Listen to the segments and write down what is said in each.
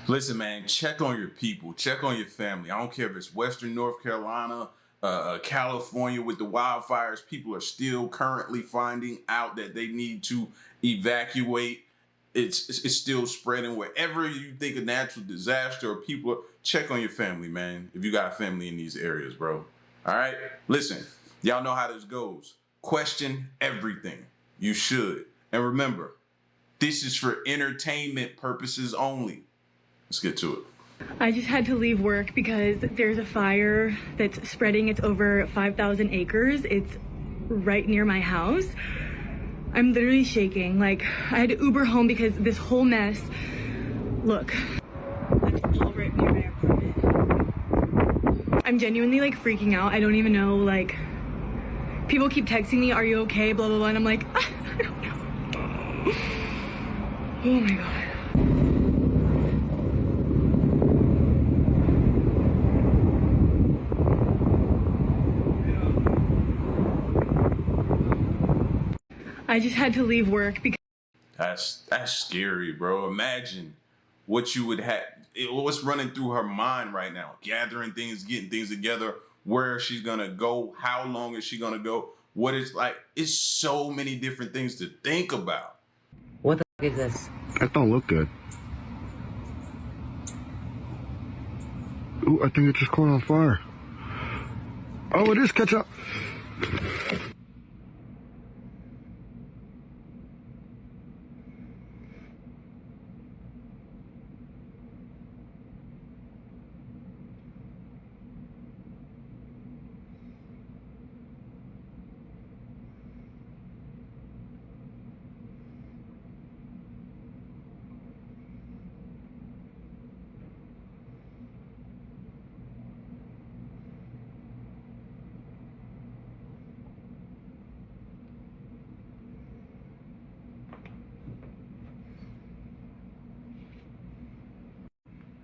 Listen, man, check on your people, check on your family. I don't care if it's Western North Carolina, California with the wildfires. People are still currently finding out that they need to evacuate. It's still spreading. Wherever you think a natural disaster or people are, check on your family, man. If you got a family in these areas, bro. All right? Listen, y'all know how this goes. Question everything. You should. And remember, this is for entertainment purposes only. Let's get to it. I just had to leave work because there's a fire that's spreading. It's over 5,000 acres. It's right near my house. I'm literally shaking. Like, I had to Uber home because this whole mess. Look, that's all right near my apartment. I'm genuinely like freaking out. I don't even know, like, people keep texting me, are you okay, blah, blah, blah, and I'm like, I don't know. Oh my God. I just had to leave work because that's scary, bro. Imagine what you would have, what's running through her mind right now, gathering things, getting things together, where she's gonna go, how long is she gonna go, what it's like. It's so many different things to think about. What the f is this? That don't look good. Ooh, I think it just caught on fire. Oh, it is ketchup.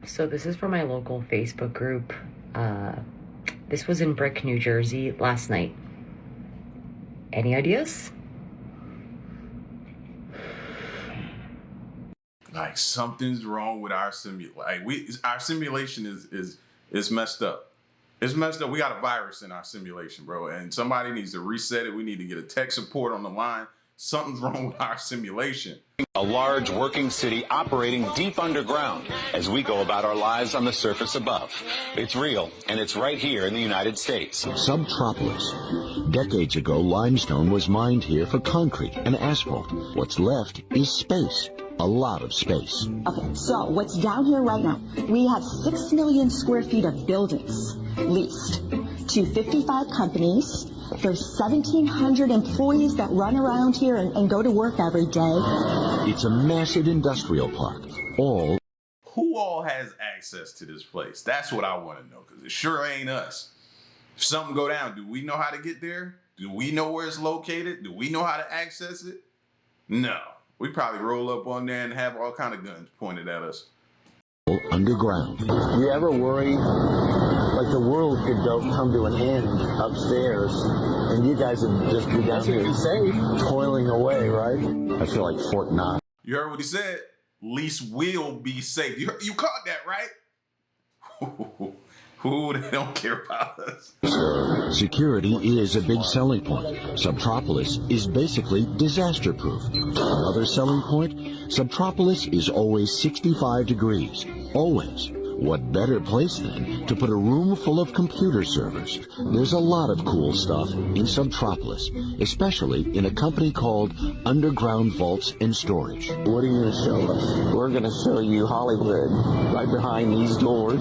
So this is from my local Facebook group. This was in Brick, New Jersey last night. Any ideas? Like, something's wrong with our our simulation is messed up. It's messed up. We got a virus in our simulation, bro, and somebody needs to reset it. We need to get a tech support on the line. Something's wrong with our simulation. A large working city operating deep underground as we go about our lives on the surface above. It's real, and it's right here in the United States. Subtropolis. Decades ago, limestone was mined here for concrete and asphalt. What's left is space. A lot of space. Okay, so what's down here right now? We have 6 million square feet of buildings leased to 55 companies. There's 1,700 employees that run around here and go to work every day. It's a massive industrial park. Who all has access to this place? That's what I want to know, because it sure ain't us. If something go down, do we know how to get there? Do we know where it's located? Do we know how to access it? No. We probably roll up on there and have all kind of guns pointed at us. Underground. You ever worry like the world could come to an end upstairs and you guys would just be down here safe, toiling away, right? I feel like Fort Knox. You heard what he said? Least will be safe. You caught that, right? Who, they don't care about us. Security is a big selling point. Subtropolis is basically disaster-proof. Another selling point? Subtropolis is always 65 degrees. Always. What better place, then, to put a room full of computer servers? There's a lot of cool stuff in Subtropolis, especially in a company called Underground Vaults and Storage. What are you going to show us? We're going to show you Hollywood right behind these doors.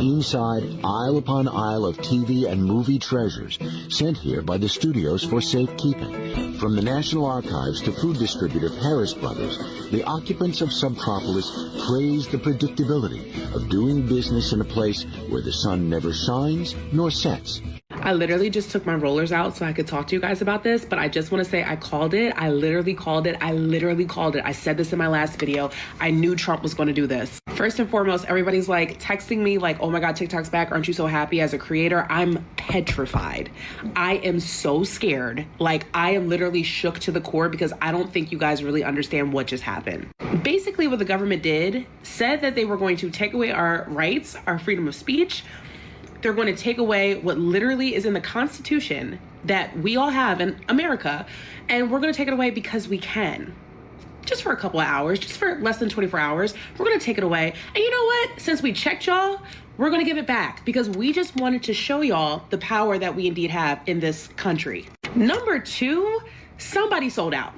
Inside, aisle upon aisle of TV and movie treasures sent here by the studios for safekeeping. From the National Archives to food distributor Harris Brothers, the occupants of Subtropolis praise the predictability of doing business in a place where the sun never shines nor sets. I literally just took my rollers out so I could talk to you guys about this, but I just want to say I called it. I literally called it. I said this in my last video. I knew Trump was going to do this. First and foremost, everybody's like texting me like, oh my God, TikTok's back. Aren't you so happy as a creator? I'm petrified. I am so scared. Like, I am literally shook to the core because I don't think you guys really understand what just happened. Basically, what the government did, said that they were going to take away our rights, our freedom of speech. They're going to take away what literally is in the Constitution that we all have in America, and we're going to take it away because we can. Just for a couple of hours, just for less than 24 hours, we're going to take it away. And you know what? Since we checked y'all, we're going to give it back because we just wanted to show y'all the power that we indeed have in this country. Number two, somebody sold out.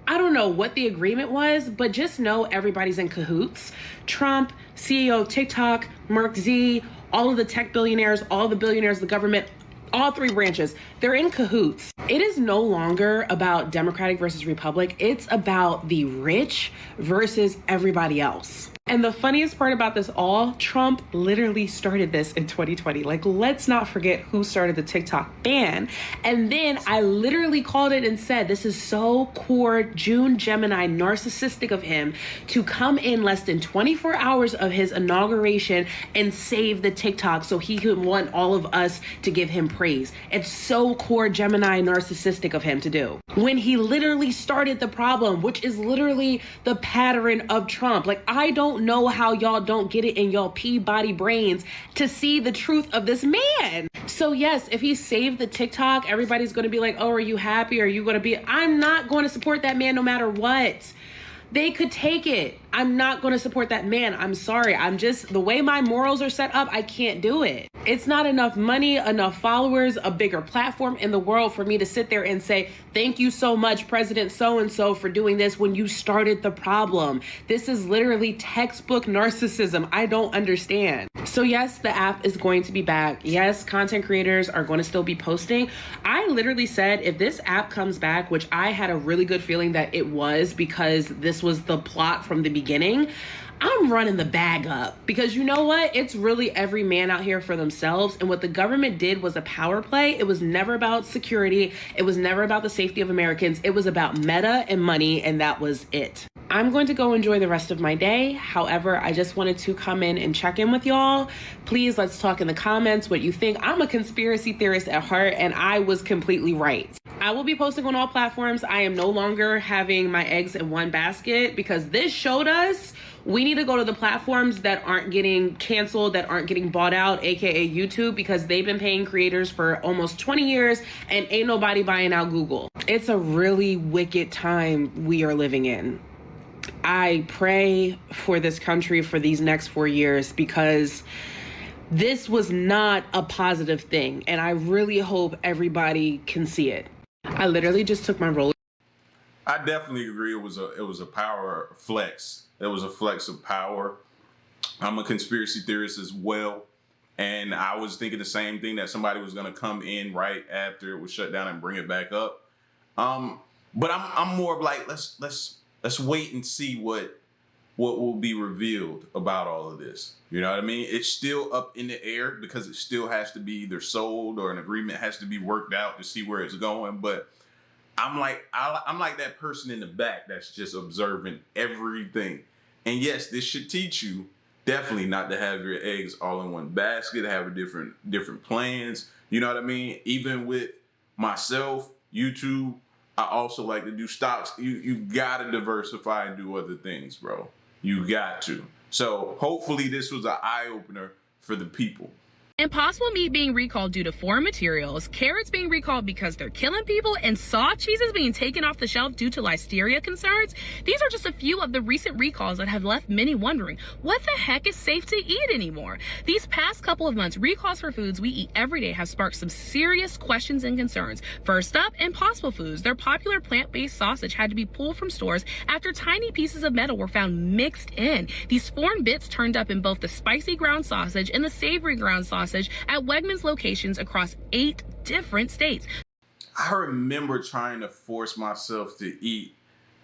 I don't know what the agreement was, but just know everybody's in cahoots. Trump, CEO of TikTok, Mark Z, all of the tech billionaires, all the billionaires, the government, all three branches, they're in cahoots. It is no longer about Democratic versus Republic. It's about the rich versus everybody else. And the funniest part about this all, Trump literally started this in 2020. Like, let's not forget who started the TikTok ban. And then I literally called it and said, this is so core June Gemini narcissistic of him to come in less than 24 hours of his inauguration and save the TikTok so he could want all of us to give him praise. It's so core Gemini narcissistic of him to do. When he literally started the problem, which is literally the pattern of Trump. Like, I don't know how y'all don't get it in y'all Peabody brains to see the truth of this man. So yes, if he saved the TikTok, everybody's going to be like, oh, are you happy? Are you going to be? I'm not going to support that man no matter what. They could take it. I'm not going to support that man. I'm sorry. I'm just, the way my morals are set up, I can't do it. It's not enough money, enough followers, a bigger platform in the world for me to sit there and say, thank you so much, President so-and-so, for doing this when you started the problem. This is literally textbook narcissism. I don't understand. So yes, the app is going to be back. Yes, content creators are going to still be posting. I literally said, if this app comes back, which I had a really good feeling that it was because this was the plot from the beginning, I'm running the bag up because you know what? It's really every man out here for themselves. And what the government did was a power play. It was never about security. It was never about the safety of Americans. It was about meta and money, and that was it. I'm going to go enjoy the rest of my day. However, I just wanted to come in and check in with y'all. Please, let's talk in the comments what you think. I'm a conspiracy theorist at heart, and I was completely right. I will be posting on all platforms. I am no longer having my eggs in one basket because this showed us we need to go to the platforms that aren't getting canceled, that aren't getting bought out, aka YouTube, because they've been paying creators for almost 20 years and ain't nobody buying out Google. It's a really wicked time we are living in. I pray for this country for these next 4 years because this was not a positive thing, and I really hope everybody can see it. I literally just took my roller. I definitely agree. It was a power flex. It was a flex of power. I'm a conspiracy theorist as well, and I was thinking the same thing, that somebody was going to come in right after it was shut down and bring it back up. But I'm more of like, let's wait and see what will be revealed about all of this. You know what I mean? It's still up in the air because it still has to be either sold or an agreement has to be worked out to see where it's going. But I'm like that person in the back that's just observing everything. And yes, this should teach you definitely not to have your eggs all in one basket, have different plans. You know what I mean? Even with myself, YouTube, I also like to do stocks. You gotta diversify and do other things, bro. You got to. So hopefully this was an eye-opener for the people. Impossible meat being recalled due to foreign materials, carrots being recalled because they're killing people, and soft cheeses being taken off the shelf due to listeria concerns. These are just a few of the recent recalls that have left many wondering, what the heck is safe to eat anymore? These past couple of months, recalls for foods we eat every day have sparked some serious questions and concerns. First up, Impossible Foods. Their popular plant-based sausage had to be pulled from stores after tiny pieces of metal were found mixed in. These foreign bits turned up in both the spicy ground sausage and the savory ground sausage at Wegmans locations across 8 different states. I remember trying to force myself to eat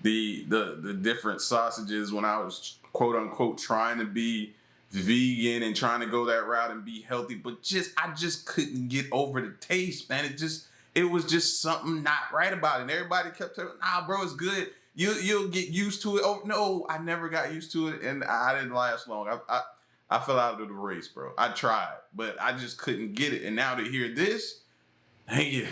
the different sausages when I was quote unquote trying to be vegan and trying to go that route and be healthy, but I just couldn't get over the taste, man. It was just something not right about it. And everybody kept telling, nah, bro, it's good. You'll get used to it. Oh no, I never got used to it, and I didn't last long. I fell out of the race, bro. I tried, but I just couldn't get it. And now to hear this, thank you.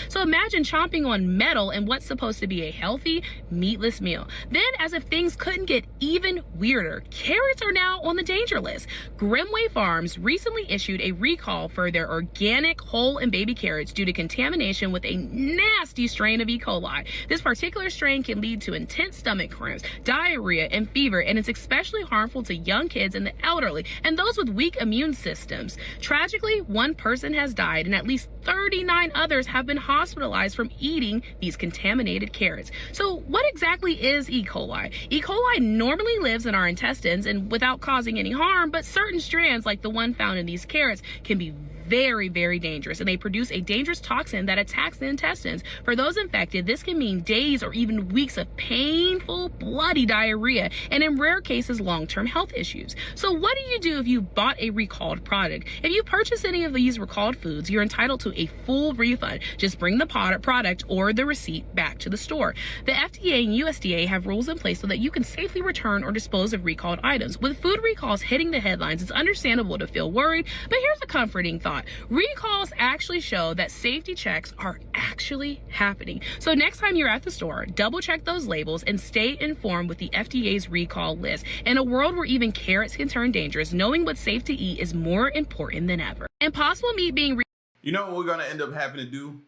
So imagine chomping on metal in what's supposed to be a healthy, meatless meal. Then, as if things couldn't get even weirder, carrots are now on the danger list. Grimway Farms recently issued a recall for their organic whole and baby carrots due to contamination with a nasty strain of E. coli. This particular strain can lead to intense stomach cramps, diarrhea, and fever, and it's especially harmful to young kids and the elderly and those with weak immune systems. Tragically, one person has died and at least 39 others have been hospitalized from eating these contaminated carrots. So what exactly is E. coli? E. coli normally lives in our intestines and without causing any harm, but certain strands like the one found in these carrots can be very, very dangerous, and they produce a dangerous toxin that attacks the intestines. For those infected, this can mean days or even weeks of painful, bloody diarrhea, and in rare cases, long-term health issues. So what do you do if you bought a recalled product? If you purchase any of these recalled foods, you're entitled to a full refund. Just bring the product or the receipt back to the store. The FDA and USDA have rules in place so that you can safely return or dispose of recalled items. With food recalls hitting the headlines, it's understandable to feel worried, but here's a comforting thought. Recalls actually show that safety checks are actually happening. So next time you're at the store, double check those labels and stay informed with the FDA's recall list. In a world where even carrots can turn dangerous, knowing what's safe to eat is more important than ever. Impossible meat being You know what we're gonna end up having to do?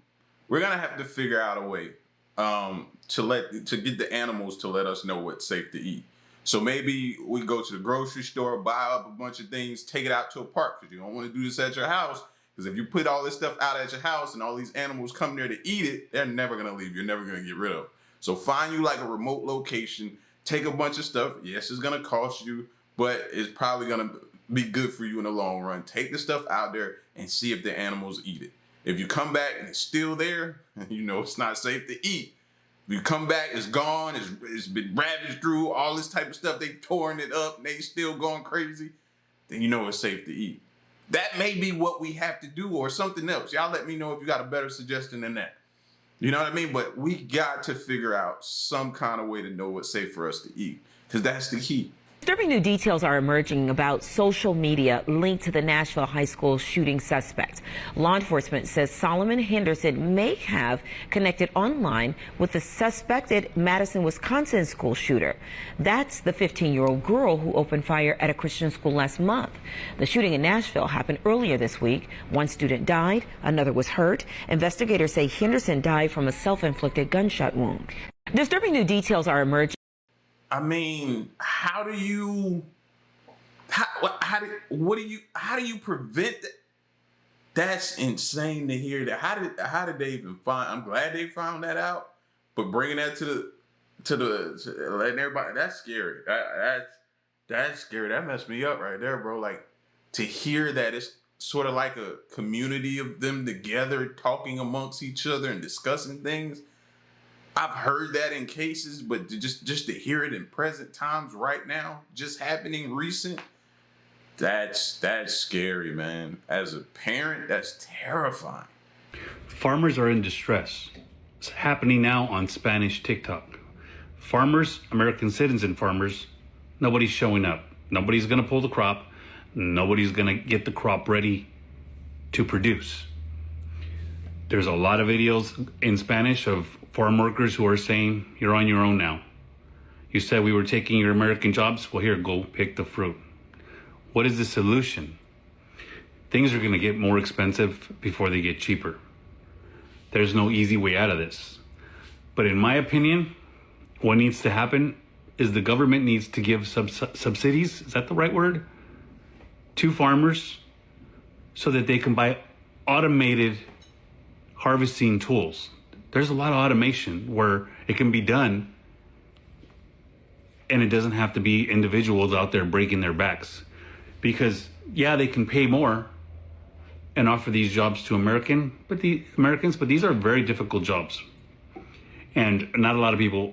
We're gonna have to figure out a way to get the animals to let us know what's safe to eat. So maybe we go to the grocery store, buy up a bunch of things, take it out to a park, because you don't want to do this at your house. Because if you put all this stuff out at your house and all these animals come there to eat it, they're never going to leave. You're never going to get rid of them. So find you like a remote location, take a bunch of stuff. Yes, it's going to cost you, but it's probably going to be good for you in the long run. Take the stuff out there and see if the animals eat it. If you come back and it's still there, you know it's not safe to eat. If you come back, it's gone, it's been ravaged through, all this type of stuff, they torn it up, and they still going crazy, then you know it's safe to eat. That may be what we have to do or something else. Y'all let me know if you got a better suggestion than that. You know what I mean? But we got to figure out some kind of way to know what's safe for us to eat, because that's the key. Disturbing new details are emerging about social media linked to the Nashville high school shooting suspect. Law enforcement says Solomon Henderson may have connected online with the suspected Madison, Wisconsin school shooter. That's the 15-year-old girl who opened fire at a Christian school last month. The shooting in Nashville happened earlier this week. One student died, another was hurt. Investigators say Henderson died from a self-inflicted gunshot wound. Disturbing new details are emerging. I mean, how do you prevent that? That's insane to hear that. How did they even find? I'm glad they found that out, but bringing that to letting everybody, that's scary. That's scary. That messed me up right there, bro. Like, to hear that it's sort of like a community of them together talking amongst each other and discussing things. I've heard that in cases, but just to hear it in present times right now, just happening recent, that's scary, man. As a parent, that's terrifying. Farmers are in distress. It's happening now on Spanish TikTok. Farmers, American citizen farmers, nobody's showing up. Nobody's going to pull the crop. Nobody's going to get the crop ready to produce. There's a lot of videos in Spanish of farm workers who are saying, you're on your own now. You said we were taking your American jobs. Well, here, go pick the fruit. What is the solution? Things are going to get more expensive before they get cheaper. There's no easy way out of this. But in my opinion, what needs to happen is the government needs to give subsidies, is that the right word, to farmers so that they can buy automated harvesting tools. There's a lot of automation where it can be done and it doesn't have to be individuals out there breaking their backs. Because, yeah, they can pay more and offer these jobs to Americans, but these are very difficult jobs. And not a lot of people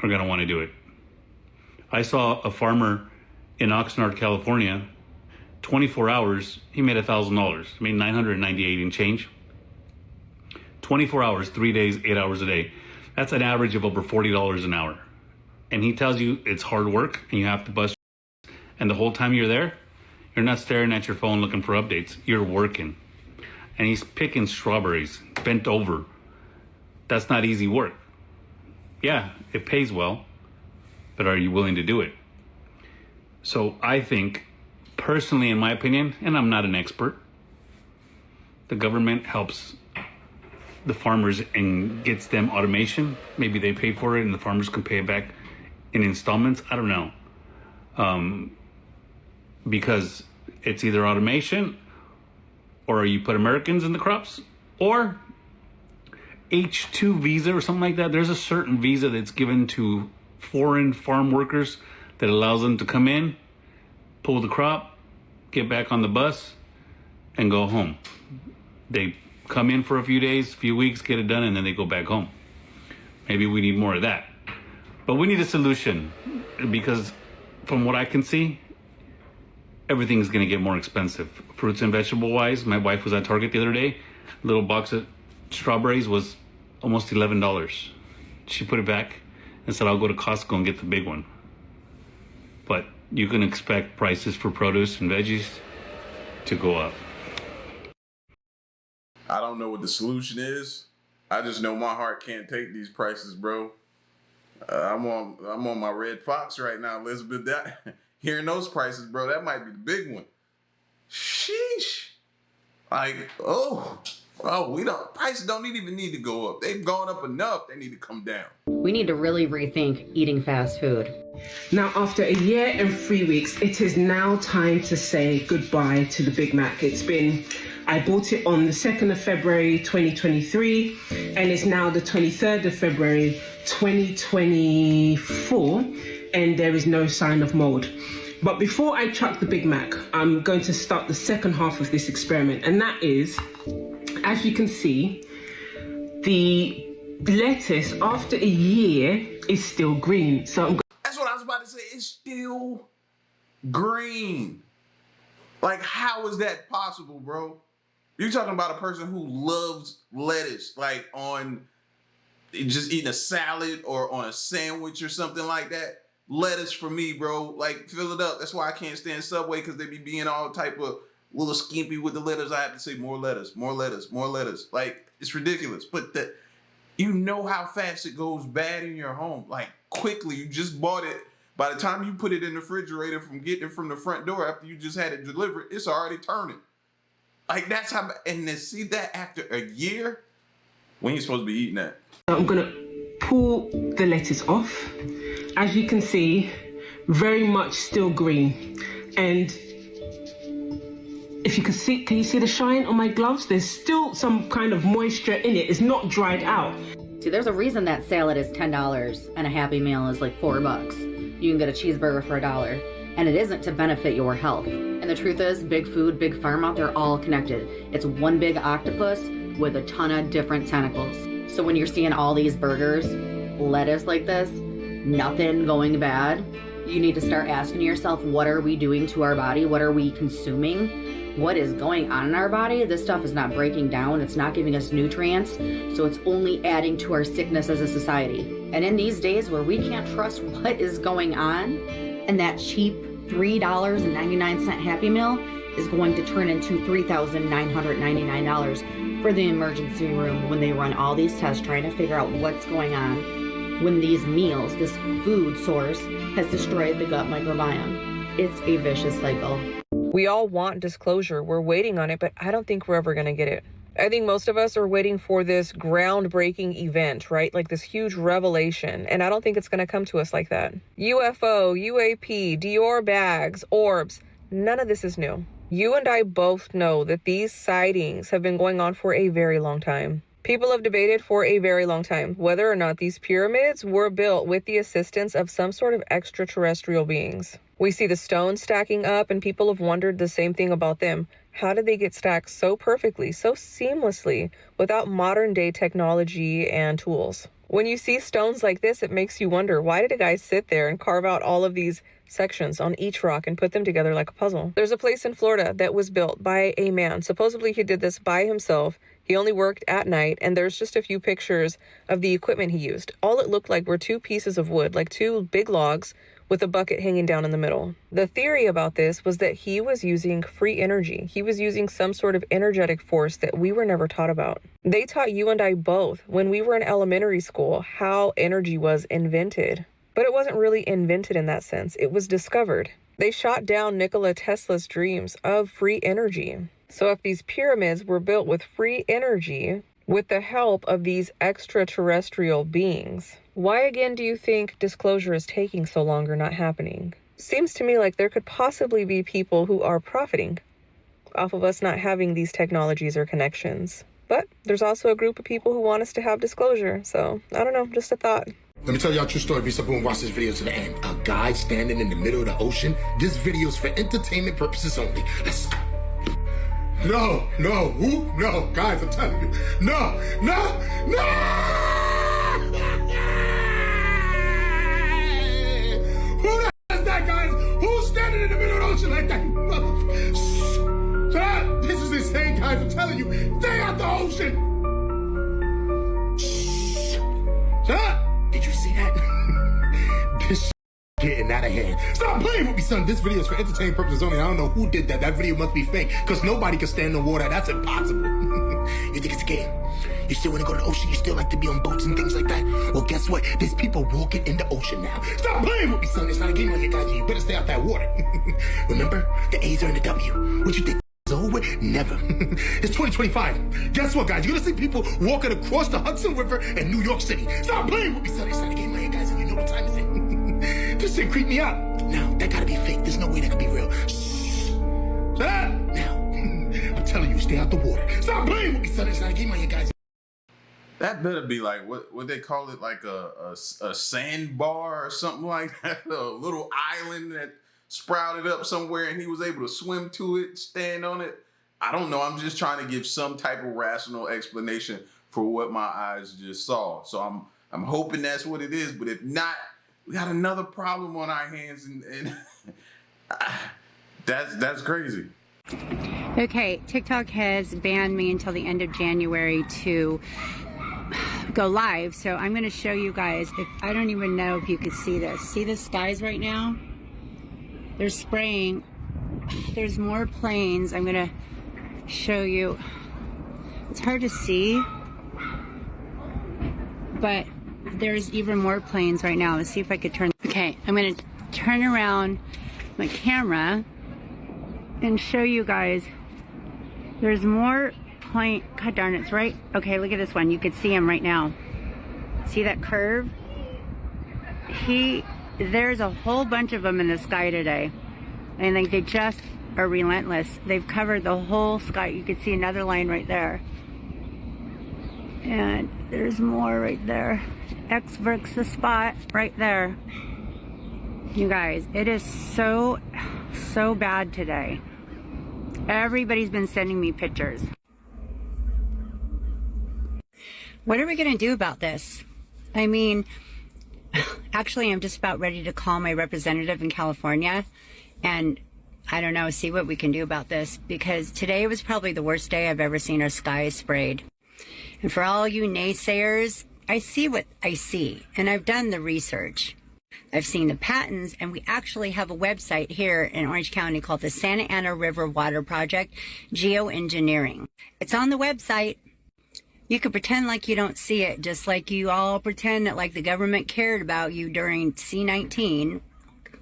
are going to want to do it. I saw a farmer in Oxnard, California, 24 hours, he made $1,000. I mean, $998 and change. 24 hours, 3 days, 8 hours a day. That's an average of over $40 an hour. And he tells you it's hard work and you have to bust. And the whole time you're there, you're not staring at your phone looking for updates. You're working. And he's picking strawberries, bent over. That's not easy work. Yeah, it pays well, but are you willing to do it? So I think, personally, in my opinion, and I'm not an expert, the government helps the farmers and gets them automation. Maybe they pay for it and the farmers can pay it back in installments. I don't know. Because it's either automation or you put Americans in the crops or H-2 visa or something like that. There's a certain visa that's given to foreign farm workers that allows them to come in, pull the crop, get back on the bus, and go home. They come in for a few days, few weeks, get it done, and then they go back home. Maybe we need more of that. But we need a solution because from what I can see, everything's going to get more expensive. Fruits and vegetable wise, my wife was at Target the other day. A little box of strawberries was almost $11. She put it back and said, I'll go to Costco and get the big one. But you can expect prices for produce and veggies to go up. I don't know what the solution is. I just know my heart can't take these prices, bro. I'm on my Red Fox right now, Elizabeth. Hearing those prices, bro, that might be the big one. Sheesh. Like, prices don't even need to go up. They've gone up enough. They need to come down. We need to really rethink eating fast food. Now, after a year and 3 weeks, it is now time to say goodbye to the Big Mac. I bought it on the 2nd of February, 2023, and it's now the 23rd of February, 2024, and there is no sign of mold. But before I chuck the Big Mac, I'm going to start the second half of this experiment, and that is, as you can see, the lettuce after a year is still green. That's what I was about to say. It's still green. Like, how is that possible, bro? You're talking about a person who loves lettuce, like on just eating a salad or on a sandwich or something like that. Lettuce for me, bro. Like, fill it up. That's why I can't stand Subway, because they be being all type of little skimpy with the lettuce. I have to say more lettuce, more lettuce, more lettuce. Like, it's ridiculous. But you know how fast it goes bad in your home. Like, quickly. You just bought it. By the time you put it in the refrigerator from getting it from the front door after you just had it delivered, it's already turning. Like, that's how, and to see that after a year, when you're supposed to be eating that. I'm gonna pull the lettuce off. As you can see, very much still green. And if you can you see the shine on my gloves? There's still some kind of moisture in it. It's not dried out. See, there's a reason that salad is $10 and a Happy Meal is like $4. You can get a cheeseburger for $1. And it isn't to benefit your health. And the truth is, big food, big pharma, they're all connected. It's one big octopus with a ton of different tentacles. So when you're seeing all these burgers, lettuce like this, nothing going bad, you need to start asking yourself, what are we doing to our body? What are we consuming? What is going on in our body? This stuff is not breaking down. It's not giving us nutrients. So it's only adding to our sickness as a society. And in these days where we can't trust what is going on, and that cheap $3.99 Happy Meal is going to turn into $3,999 for the emergency room when they run all these tests trying to figure out what's going on when these meals, this food source, has destroyed the gut microbiome. It's a vicious cycle. We all want disclosure. We're waiting on it, but I don't think we're ever going to get it. I think most of us are waiting for this groundbreaking event, right? Like this huge revelation. And I don't think it's going to come to us like that. UFO, UAP, Dior bags, orbs, none of this is new. You and I both know that these sightings have been going on for a very long time. People have debated for a very long time whether or not these pyramids were built with the assistance of some sort of extraterrestrial beings. We see the stones stacking up, and people have wondered the same thing about them. How did they get stacked so perfectly, so seamlessly, without modern day technology and tools? When you see stones like this, it makes you wonder, why did a guy sit there and carve out all of these sections on each rock and put them together like a puzzle. There's a place in Florida that was built by a man. Supposedly he did this by himself. He only worked at night, and there's just a few pictures of the equipment he used. All it looked like were two pieces of wood, like two big logs with a bucket hanging down in the middle. The theory about this was that he was using free energy. He was using some sort of energetic force that we were never taught about. They taught you and I both when we were in elementary school how energy was invented. But it wasn't really invented in that sense. It was discovered. They shot down Nikola Tesla's dreams of free energy. So if these pyramids were built with free energy, with the help of these extraterrestrial beings, why again do you think disclosure is taking so long or not happening? Seems to me like there could possibly be people who are profiting off of us not having these technologies or connections. But there's also a group of people who want us to have disclosure. So I don't know, just a thought. Let me tell y'all a true story. Be simple and watch this video to the end. A guy standing in the middle of the ocean. This video is for entertainment purposes only. Let's go. No, who? No, guys, I'm telling you. No. Who the hell is that, guys? Who's standing in the middle of the ocean like that? Shut up. This is insane, guys. I'm telling you. Stay out the ocean. Shut up. Did you see that? This getting out of hand. Stop playing with me, son. This video is for entertainment purposes only. I don't know who did that. That video must be fake, because nobody can stand in the water. That's impossible. You think it's a game? You still want to go to the ocean? You still like to be on boats and things like that? Well, guess what? There's people walking in the ocean now. Stop playing with me, son. It's not a game like you guys. You better stay out that water. Remember? The A's are in the W. What you think? Over? Never. It's 2025. Guess what, guys? You're gonna see people walking across the Hudson River in New York City. Stop playing with me, son. It's not a game like you guys. And you know what time is it? This shit creeped me out. No, that gotta be fake. There's no way that could be real. Shh. Shut up. Now, I'm telling you, stay out the water. Stop playing with me, son. It's not a game like you guys. That better be like what they call it, like a sandbar or something like that. A little island that sprouted up somewhere and he was able to swim to it, stand on it. I don't know. I'm just trying to give some type of rational explanation for what my eyes just saw. So I'm hoping that's what it is. But if not, we got another problem on our hands, and that's crazy. Okay, TikTok has banned me until the end of January to go live. So I'm going to show you guys. I don't even know if you can see this. See the skies right now? They're spraying. There's more planes. I'm going to show you. It's hard to see, but there's even more planes right now. Let's see if I could turn. Okay, I'm going to turn around my camera and show you guys. There's more plane. God darn, it's right. Okay, look at this one. You could see him right now. See that curve? There's a whole bunch of them in the sky today. I think they just are relentless. They've covered the whole sky. You can see another line right there. And there's more right there. X marks the spot right there. You guys, it is so bad today. Everybody's been sending me pictures. What are we going to do about this? I mean, actually, I'm just about ready to call my representative in California and, I don't know, see what we can do about this, because today was probably the worst day I've ever seen our skies sprayed. And for all you naysayers, I see what I see, and I've done the research. I've seen the patents, and we actually have a website here in Orange County called the Santa Ana River Water Project Geoengineering. It's on the website. You could pretend like you don't see it, just like you all pretend that like the government cared about you during C-19.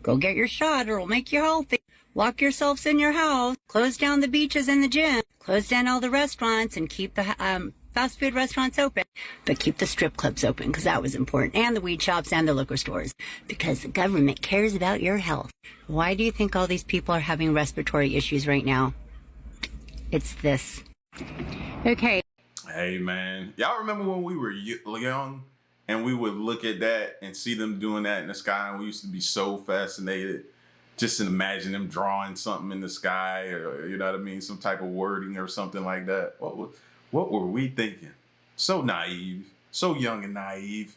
Go get your shot, or it'll make you healthy. Lock yourselves in your house. Close down the beaches and the gym. Close down all the restaurants and keep the fast food restaurants open. But keep the strip clubs open, because that was important. And the weed shops and the liquor stores. Because the government cares about your health. Why do you think all these people are having respiratory issues right now? It's this. Okay. Hey, man. Y'all remember when we were young and we would look at that and see them doing that in the sky, and we used to be so fascinated just to imagine them drawing something in the sky, or, you know what I mean, some type of wording or something like that. What were we thinking? So naive, so young and naive.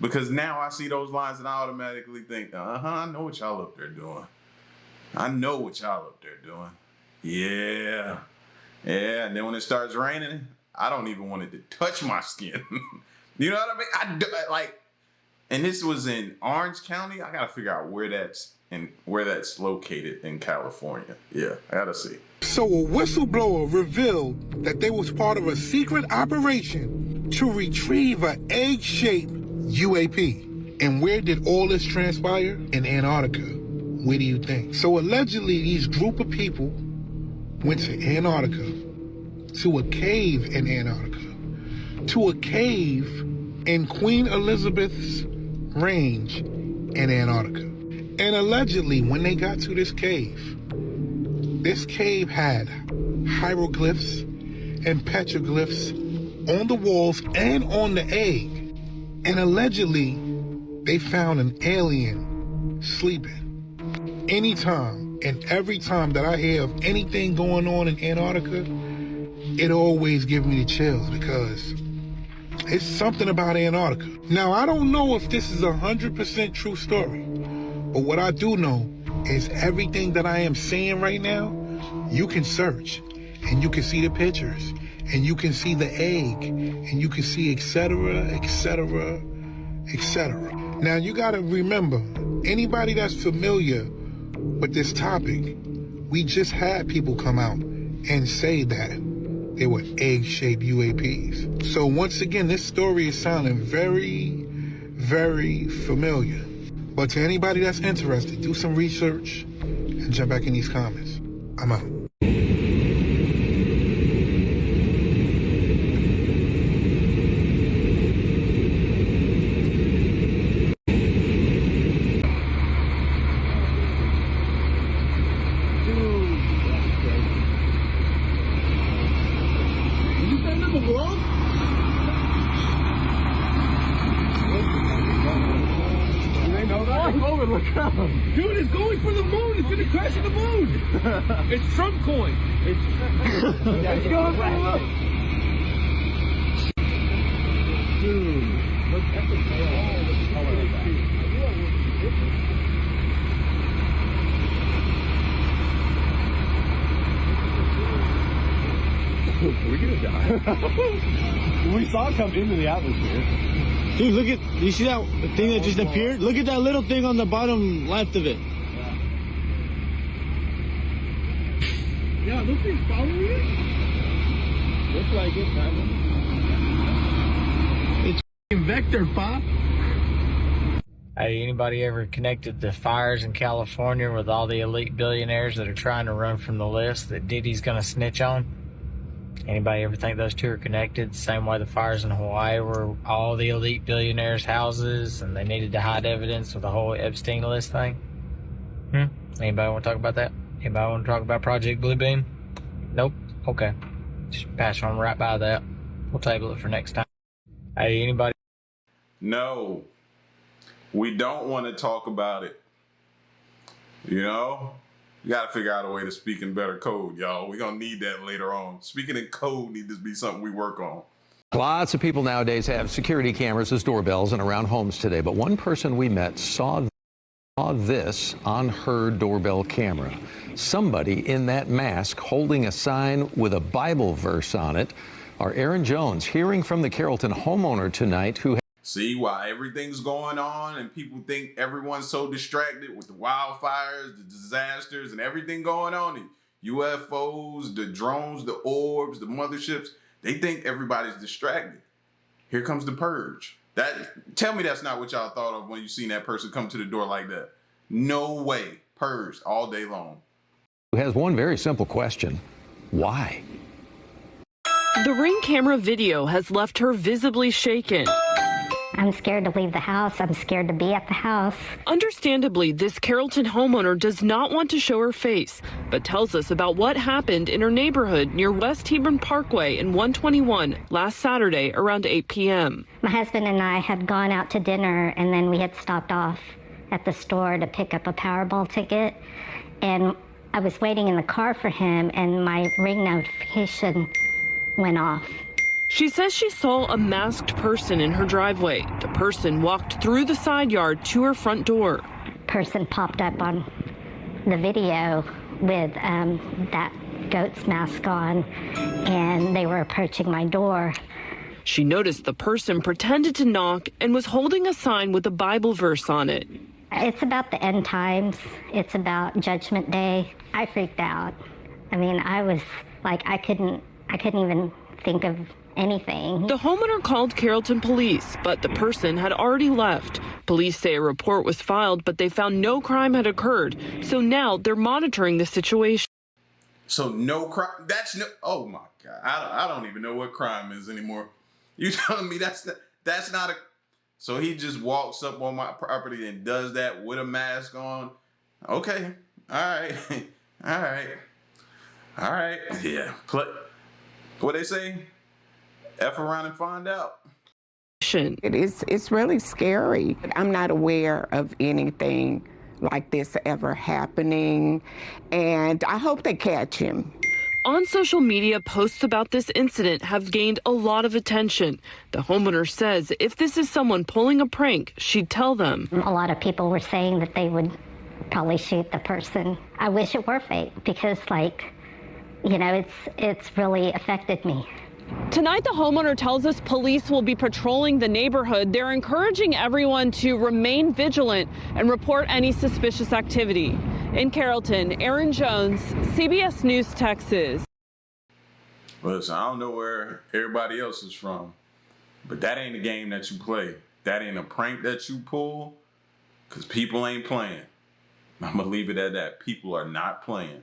Because now I see those lines and I automatically think, I know what y'all up there doing. I know what y'all up there doing. Yeah. Yeah, and then when it starts raining, I don't even want it to touch my skin. You know what I mean? And this was in Orange County. I gotta figure out where that's located in California. Yeah, I gotta see. So a whistleblower revealed that they was part of a secret operation to retrieve an egg-shaped UAP. And where did all this transpire? In Antarctica. Where do you think? So allegedly, these group of people went to Antarctica, to a cave in Antarctica, to a cave in Queen Elizabeth's Range in Antarctica. And allegedly, when they got to this cave had hieroglyphs and petroglyphs on the walls and on the egg. And allegedly, they found an alien sleeping. Anytime and every time that I hear of anything going on in Antarctica, it always gives me the chills because it's something about Antarctica. Now, I don't know if this is 100% true story, but what I do know is everything that I am saying right now, you can search and you can see the pictures and you can see the egg and you can see et cetera, et cetera, et cetera. Now, you got to remember, anybody that's familiar with this topic, we just had people come out and say that they were egg-shaped UAPs. So once again, this story is sounding very, very familiar. But to anybody that's interested, do some research and jump back in these comments. I'm out. Dude, it's going for the moon. It's gonna crash in the moon. It's Trump coin. It's going for the moon. Dude, look at the color of that. We're gonna die. We saw it come into the atmosphere. Dude, look at, you see that thing that just appeared? Look at that little thing on the bottom left of it. Yeah, those things following it? Looks like it, kind of. It's vector, Pop. Hey, anybody ever connected the fires in California with all the elite billionaires that are trying to run from the list that Diddy's gonna snitch on? Anybody ever think those two are connected? Same way the fires in Hawaii were all the elite billionaires' houses and they needed to hide evidence with the whole Epstein list thing? Anybody want to talk about that? Anybody want to talk about Project Bluebeam? Nope? Okay. Just pass on right by that. We'll table it for next time. Hey, anybody? No. We don't want to talk about it. You know? You got to figure out a way to speak in better code, y'all. We're going to need that later on. Speaking in code needs to be something we work on. Lots of people nowadays have security cameras as doorbells and around homes today, but one person we met saw this on her doorbell camera. Somebody in that mask holding a sign with a Bible verse on it. Our Aaron Jones hearing from the Carrollton homeowner tonight who see why everything's going on and people think everyone's so distracted with the wildfires, the disasters, and everything going on. The UFOs, the drones, the orbs, the motherships. They think everybody's distracted. Here comes the purge. Tell me that's not what y'all thought of when you seen that person come to the door like that. No way. Purged all day long. who has one very simple question. Why? The Ring camera video has left her visibly shaken. I'm scared to leave the house. I'm scared to be at the house. Understandably, this Carrollton homeowner does not want to show her face, but tells us about what happened in her neighborhood near West Hebron Parkway in 121 last Saturday around 8 p.m. My husband and I had gone out to dinner, and then we had stopped off at the store to pick up a Powerball ticket. And I was waiting in the car for him, and my Ring notification went off. She says she saw a masked person in her driveway. The person walked through the side yard to her front door. Person popped up on the video with that goat's mask on, and they were approaching my door. She noticed the person pretended to knock and was holding a sign with a Bible verse on it. It's about the end times. It's about Judgment Day. I freaked out. I mean, I was like, I couldn't even think of anything. The homeowner called Carrollton police, but the person had already left. Police say a report was filed, but they found no crime had occurred. So now they're monitoring the situation. So no crime. That's no. Oh my God. I don't even know what crime is anymore. You telling me that's not a. So he just walks up on my property and does that with a mask on. Okay. All right. All right. All right. Yeah. What they say? F around and find out. It's really scary. I'm not aware of anything like this ever happening, and I hope they catch him. On social media, posts about this incident have gained a lot of attention. The homeowner says if this is someone pulling a prank, she'd tell them. A lot of people were saying that they would probably shoot the person. I wish it were fake because, like, you know, it's really affected me. Tonight, the homeowner tells us police will be patrolling the neighborhood. They're encouraging everyone to remain vigilant and report any suspicious activity. In Carrollton, Aaron Jones, CBS News, Texas. Listen, I don't know where everybody else is from, but that ain't a game that you play. That ain't a prank that you pull, because people ain't playing. I'm going to leave it at that. People are not playing.